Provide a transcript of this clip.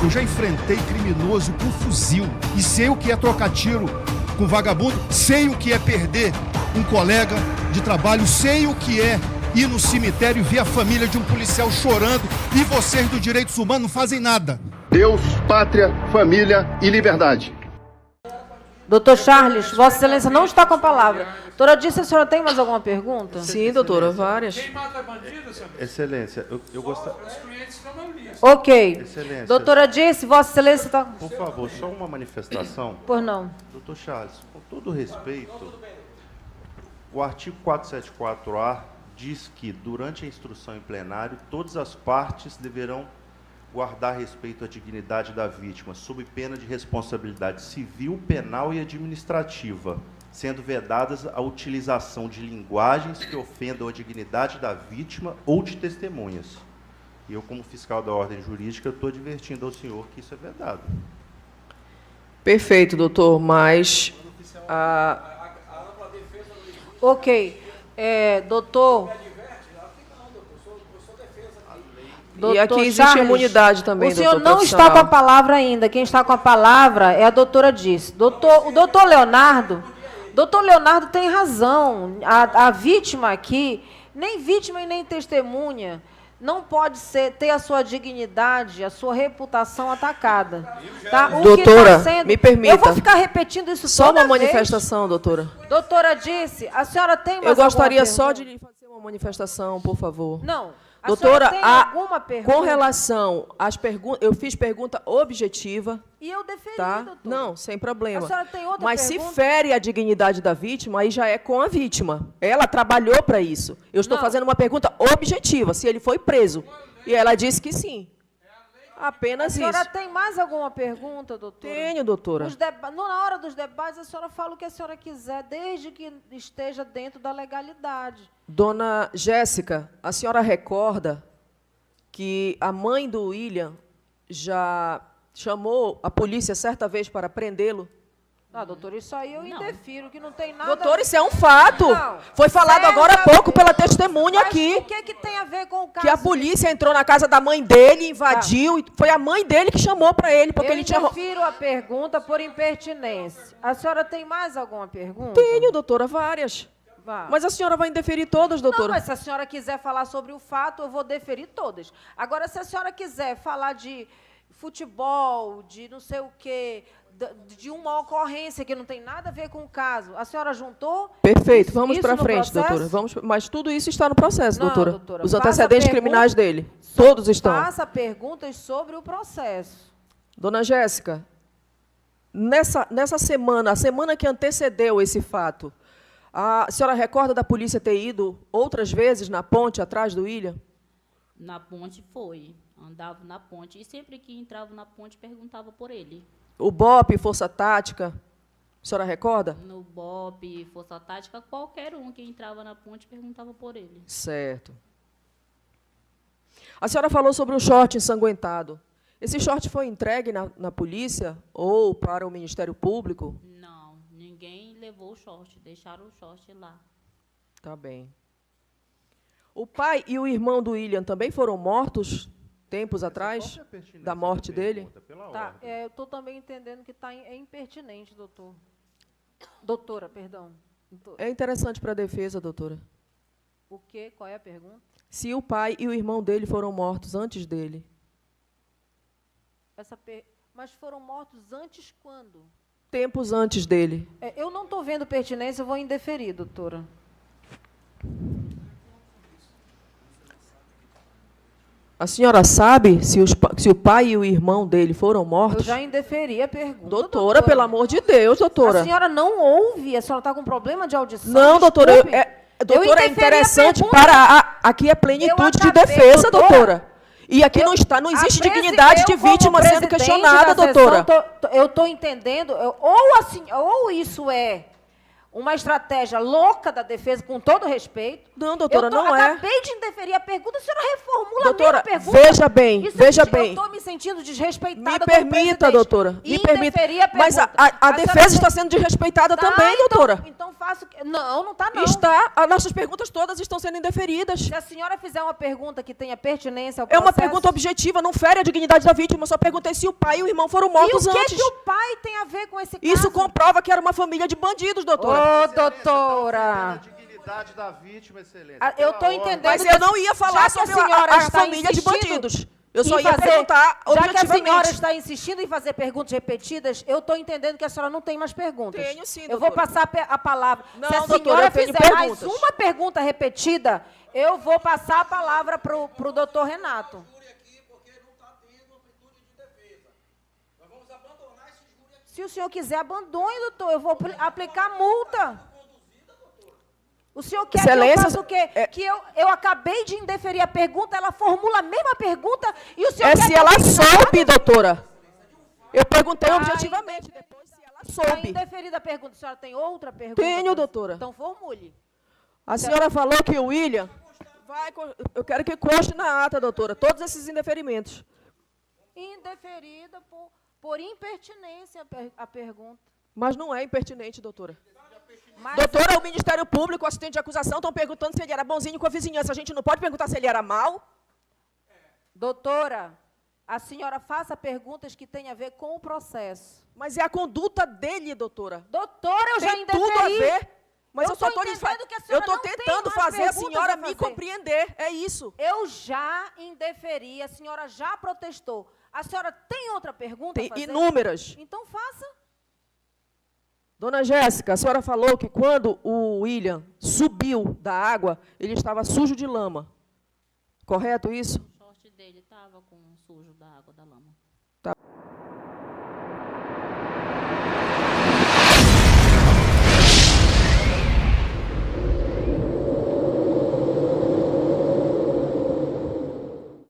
Eu já enfrentei criminoso com fuzil e sei o que é trocar tiro com vagabundo, sei o que é perder um colega de trabalho, sei o que é ir no cemitério e ver a família de um policial chorando e vocês do Direitos Humanos não fazem nada. Deus, pátria, família e liberdade. Doutor Charles, Vossa Excelência não está com a palavra. Doutora Disse, a senhora tem mais alguma pergunta? Sim, doutora, várias. Quem mata bandido, senhor? Excelência, eu gostaria... Os clientes da maioria. Ok. Excelência. Doutora Disse, Vossa Excelência está... Por favor, só uma manifestação. Por não. Doutor Charles, com todo respeito, o artigo 474-A diz que, durante a instrução em plenário, todas as partes deverão guardar respeito à dignidade da vítima, sob pena de responsabilidade civil, penal e administrativa, sendo vedadas a utilização de linguagens que ofendam a dignidade da vítima ou de testemunhas. E eu, como fiscal da ordem jurídica, estou advertindo ao senhor que isso é vedado. Perfeito, doutor, mas... Ok. Doutor... E aqui Doutor existe Charles, imunidade também, o senhor doutor não está com a palavra ainda. Quem está com a palavra é a doutora Disse. O doutor Leonardo tem razão. A vítima aqui, nem vítima e nem testemunha, não pode ter a sua dignidade, a sua reputação atacada. Tá? Doutora, me permita. Eu vou ficar repetindo isso só toda uma vez. manifestação, doutora. Doutora Disse, a senhora tem mais Eu gostaria alguma só pergunta? de lhe fazer uma manifestação, por favor. Não. A Doutora, senhora tem alguma pergunta? com relação às perguntas, eu fiz pergunta objetiva. E eu deferi, tá? doutora. Não, sem problema. A senhora tem outra Mas pergunta? se fere a dignidade da vítima, aí já é com a vítima. Ela trabalhou para isso. Eu estou Não. fazendo uma pergunta objetiva, se ele foi preso. E ela disse que sim. Apenas A senhora isso. tem mais alguma pergunta, doutora? Tenho, doutora. Na hora dos debates, a senhora fala o que a senhora quiser, desde que esteja dentro da legalidade. Dona Jéssica, a senhora recorda que a mãe do William já chamou a polícia certa vez para prendê-lo? Ah, doutora, isso aí eu indefiro, que não tem nada... Doutora, isso é um fato. Não. Foi falado agora há Certamente. pouco pela testemunha Mas aqui. o que tem a ver com o caso? Que a polícia entrou na casa da mãe dele, invadiu, e foi a mãe dele que chamou para ele, porque Eu ele tinha... indefiro a pergunta por impertinência. A senhora tem mais alguma pergunta? Tenho, doutora, várias. Vá. Mas a senhora vai indeferir todas, doutora? Não, mas se a senhora quiser falar sobre o fato, eu vou deferir todas. Agora, se a senhora quiser falar de futebol, de não sei o quê, de uma ocorrência que não tem nada a ver com o caso, a senhora juntou? Perfeito, vamos isso para no frente, processo? doutora. Mas tudo isso está no processo, Não, doutora. doutora, Os faça antecedentes pergunta- criminais dele, todos estão. Faça perguntas sobre o processo. Dona Jéssica, nessa semana, a semana que antecedeu esse fato, a senhora recorda da polícia ter ido outras vezes na ponte atrás do William? Na ponte foi. Andava na ponte. E sempre que entrava na ponte, perguntava por ele. O BOP, Força Tática, a senhora recorda? No BOP, Força Tática, qualquer um que entrava na ponte perguntava por ele. Certo. A senhora falou sobre o short ensanguentado. Esse short foi entregue na polícia ou para o Ministério Público? Não, ninguém levou o short, deixaram o short lá. Tá bem. O pai e o irmão do William também foram mortos tempos atrás da morte dele? Tá, eu estou também entendendo que é impertinente, doutor. Doutora, perdão. É interessante para a defesa, doutora. O quê? Qual é a pergunta? Se o pai e o irmão dele foram mortos antes dele. Mas foram mortos antes quando? Tempos antes dele. Eu não estou vendo pertinência, eu vou indeferir, doutora. A senhora sabe se o pai e o irmão dele foram mortos? Eu já indeferi a pergunta. Doutora, pelo amor de Deus, doutora. A senhora não ouve? A senhora está com problema de audição? Não, doutora, Desculpe. doutora, é indeferi a interessante pergunta. aqui é plenitude de acabei, defesa, doutora. doutora. E aqui não existe dignidade de vítima sendo questionada, doutora. Eu estou entendendo, ou isso é uma estratégia louca da defesa, com todo respeito. Não, doutora, não é. Acabei de indeferir a pergunta, a senhora reformula Doutora, a mesma pergunta. veja bem, Isso veja eu bem. estou me sentindo desrespeitada Me como permita, presidente. doutora, me permita. Indeferir a pergunta. Mas a senhora defesa está sendo desrespeitada Tá, também, então- doutora. Então faço... Não está não. Está, as nossas perguntas todas estão sendo indeferidas. Se a senhora fizer uma pergunta que tenha pertinência ao É uma processo... pergunta objetiva, não fere a dignidade da vítima. Eu só perguntei se o pai e o irmão foram mortos E o que antes. que o pai tem a ver com esse caso? Isso comprova que era uma família de bandidos, doutora. Ô, doutora... A dignidade da vítima, excelência. Eu estou Pela ordem. entendendo... Mas eu não ia falar Já que a sobre senhora a está família de insistindo bandidos. Eu só em ia fazer- perguntar Já que a objetivamente. senhora está insistindo em fazer perguntas repetidas, eu estou entendendo que a senhora não tem mais perguntas. Tenho sim, Eu vou doutora. passar a palavra. Não, Se a doutora, senhora eu tenho fizer mais perguntas. uma pergunta repetida, eu vou passar a palavra para o doutor Renato. Se o senhor quiser, abandone, doutor. Eu vou aplicar multa. O senhor quer Excelência, que eu faça o quê? Que eu acabei de indeferir a pergunta, ela formula a mesma pergunta e o senhor É quer se que eu ela fique soube, calada? doutora. Eu perguntei Tá objetivamente, depois se ela Está soube. indeferida a pergunta. A senhora tem outra pergunta? Tenho, doutora. Então formule. A senhora falou que o William... Eu quero que conste na ata, doutora, todos esses indeferimentos. Indeferida por impertinência a pergunta. Mas não é impertinente, doutora. Mas, Doutora, o Ministério Público, o assistente de acusação, estão perguntando se ele era bonzinho com a vizinhança. A gente não pode perguntar se ele era mau? doutora, a senhora faça perguntas que tenham a ver com o processo. Mas é a conduta dele, doutora. Doutora, eu já Tem indeferi. tudo a ver. Mas Eu eu só tô estou entendendo que a senhora não tem tentando mais fazer a perguntas senhora a me fazer. compreender. É isso. Eu já indeferi, a senhora já protestou. A senhora tem outra pergunta Tem a fazer? inúmeras. Então faça. Dona Jéssica, a senhora falou que quando o William subiu da água, ele estava sujo de lama. Correto isso? O short dele estava com sujo da água da lama.